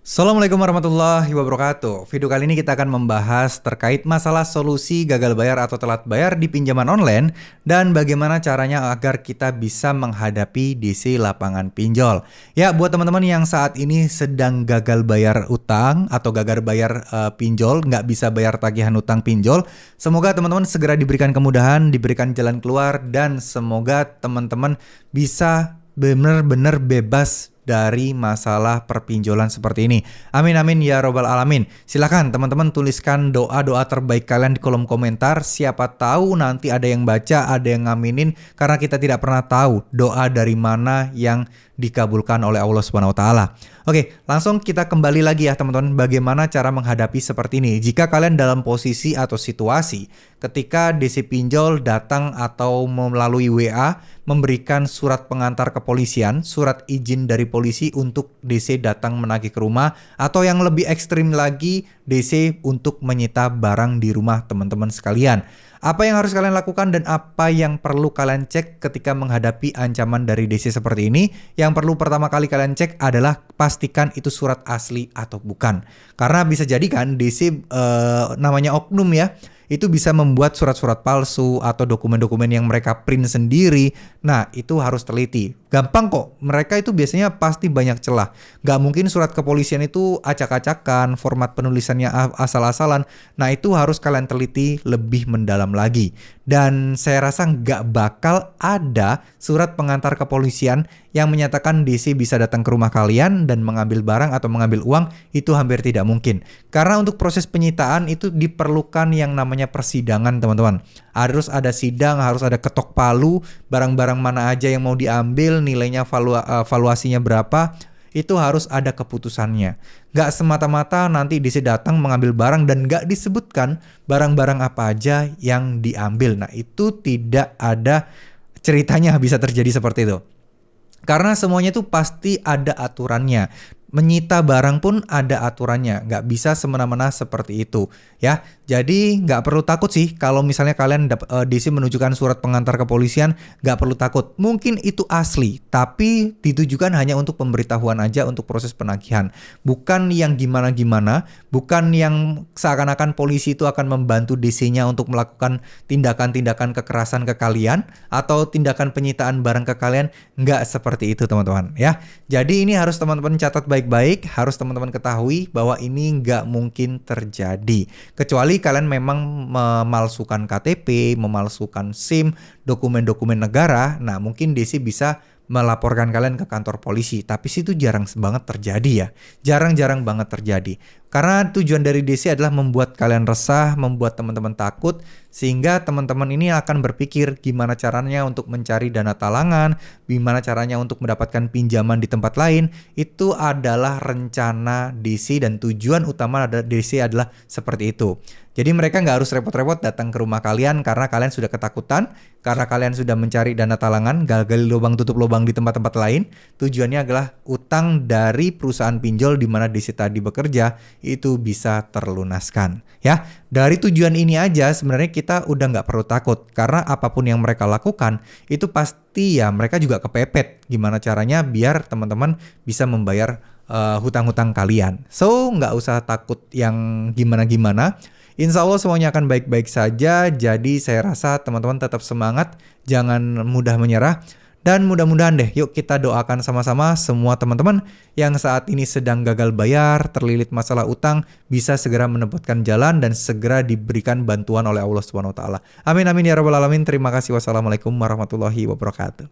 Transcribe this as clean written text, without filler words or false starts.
Assalamualaikum warahmatullahi wabarakatuh. Video kali ini kita akan membahas terkait masalah solusi gagal bayar atau telat bayar di pinjaman online dan bagaimana caranya agar kita bisa menghadapi DC lapangan pinjol. Ya, buat teman-teman yang saat ini sedang gagal bayar utang atau gagal bayar pinjol, nggak bisa bayar tagihan utang pinjol, semoga teman-teman segera diberikan kemudahan, diberikan jalan keluar, dan semoga teman-teman bisa benar-benar bebas dari masalah perpinjolan seperti ini. Amin amin ya robbal alamin. Silakan teman-teman tuliskan doa-doa terbaik kalian di kolom komentar. Siapa tahu nanti ada yang baca, ada yang ngaminin, karena kita tidak pernah tahu doa dari mana yang dikabulkan oleh Allah Subhanahu wa taala. Oke, langsung kita kembali lagi ya teman-teman, bagaimana cara menghadapi seperti ini. Jika kalian dalam posisi atau situasi ketika DC pinjol datang atau melalui WA memberikan surat pengantar kepolisian, surat izin dari polisi untuk DC datang menagih ke rumah, atau yang lebih ekstrim lagi DC untuk menyita barang di rumah teman-teman sekalian. Apa yang harus kalian lakukan dan apa yang perlu kalian cek ketika menghadapi ancaman dari DC seperti ini? Yang perlu pertama kali kalian cek adalah pastikan itu surat asli atau bukan. Karena bisa jadi kan DC namanya oknum ya, itu bisa membuat surat-surat palsu atau dokumen-dokumen yang mereka print sendiri. Nah, itu harus teliti. Gampang kok, mereka itu biasanya pasti banyak celah. Gak mungkin surat kepolisian itu acak-acakan, format penulisannya asal-asalan. Nah, itu harus kalian teliti lebih mendalam lagi. Dan saya rasa gak bakal ada surat pengantar kepolisian yang menyatakan DC bisa datang ke rumah kalian dan mengambil barang atau mengambil uang. Itu hampir tidak mungkin. Karena untuk proses penyitaan itu diperlukan yang namanya persidangan, teman-teman. Harus ada sidang, harus ada ketok palu, barang-barang mana aja yang mau diambil, nilainya valuasinya berapa, itu harus ada keputusannya. Gak semata-mata nanti DC datang mengambil barang dan gak disebutkan barang-barang apa aja yang diambil. Nah, itu tidak ada ceritanya bisa terjadi seperti itu. Karena semuanya itu pasti ada aturannya. Menyita barang pun ada aturannya, nggak bisa semena-mena seperti itu ya. Jadi nggak perlu takut sih kalau misalnya kalian DC menunjukkan surat pengantar kepolisian, nggak perlu takut. Mungkin itu asli, tapi ditujukan hanya untuk pemberitahuan aja untuk proses penagihan. Bukan yang gimana-gimana, bukan yang seakan-akan polisi itu akan membantu DC-nya untuk melakukan tindakan-tindakan kekerasan ke kalian atau tindakan penyitaan barang ke kalian. Nggak seperti itu teman-teman ya. Jadi ini harus teman-teman catat baik-baik, harus teman-teman ketahui bahwa ini nggak mungkin terjadi. Kecuali kalian memang memalsukan KTP, memalsukan SIM, dokumen-dokumen negara, nah mungkin DC bisa melaporkan kalian ke kantor polisi. Tapi itu jarang banget terjadi ya. Jarang-jarang banget terjadi. Karena tujuan dari DC adalah membuat kalian resah, membuat teman-teman takut, sehingga teman-teman ini akan berpikir gimana caranya untuk mencari dana talangan, gimana caranya untuk mendapatkan pinjaman di tempat lain. Itu adalah rencana DC dan tujuan utama DC adalah seperti itu. Jadi mereka nggak harus repot-repot datang ke rumah kalian karena kalian sudah ketakutan, karena kalian sudah mencari dana talangan, gali lubang tutup lubang di tempat-tempat lain. Tujuannya adalah utang dari perusahaan pinjol di mana DC tadi bekerja itu bisa terlunaskan. Ya, dari tujuan ini aja sebenarnya kita udah nggak perlu takut, karena apapun yang mereka lakukan itu pasti ya mereka juga kepepet. Gimana caranya biar teman-teman bisa membayar hutang-hutang kalian. So nggak usah takut yang gimana-gimana. Insya Allah semuanya akan baik-baik saja. Jadi saya rasa teman-teman tetap semangat, jangan mudah menyerah. Dan mudah-mudahan deh, yuk kita doakan sama-sama semua teman-teman yang saat ini sedang gagal bayar, terlilit masalah utang, bisa segera mendapatkan jalan dan segera diberikan bantuan oleh Allah Subhanahu wa taala. Amin amin ya rabbal alamin. Terima kasih. Wassalamualaikum warahmatullahi wabarakatuh.